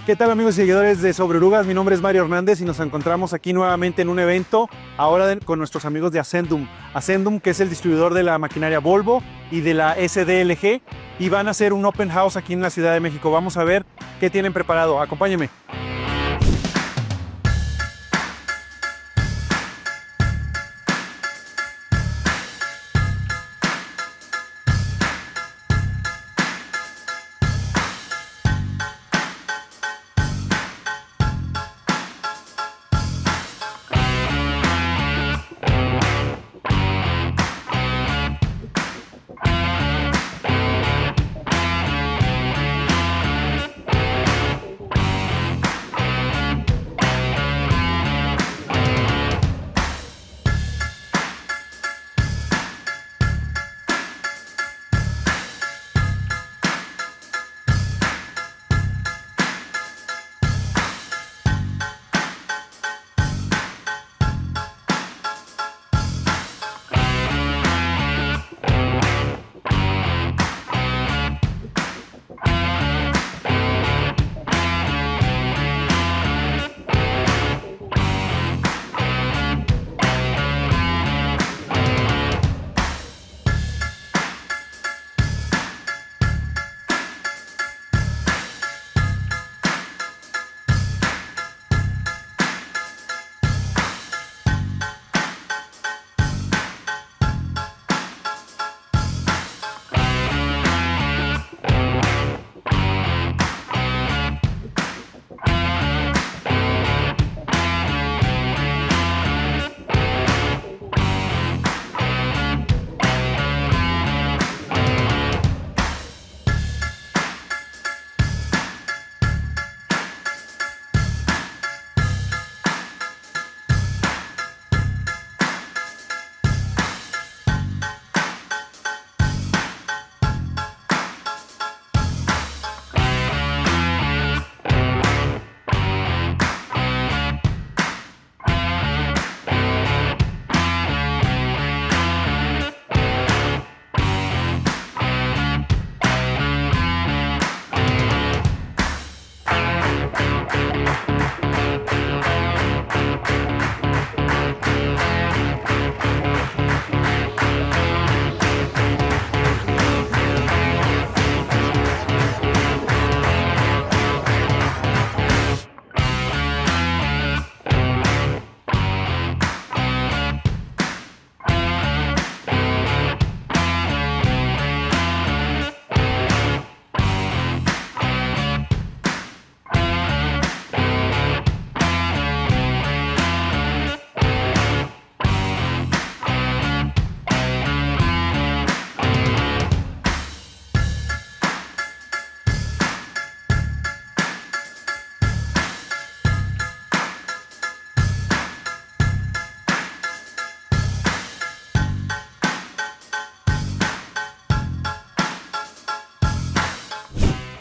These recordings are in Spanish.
¿Qué tal, amigos y seguidores de Sobre Orugas? Mi nombre es Mario Hernández y nos encontramos aquí nuevamente en un evento, ahora con nuestros amigos de Ascendum. Ascendum, que es el distribuidor de la maquinaria Volvo y de la SDLG, y van a hacer un open house aquí en la Ciudad de México. Vamos a ver qué tienen preparado. Acompáñenme.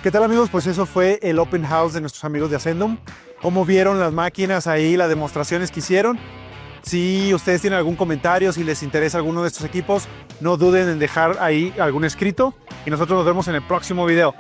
¿Qué tal, amigos? Pues eso fue el open house de nuestros amigos de Ascendum. ¿Cómo vieron las máquinas ahí, las demostraciones que hicieron? Si ustedes tienen algún comentario, si les interesa alguno de estos equipos, no duden en dejar ahí algún escrito y nosotros nos vemos en el próximo video.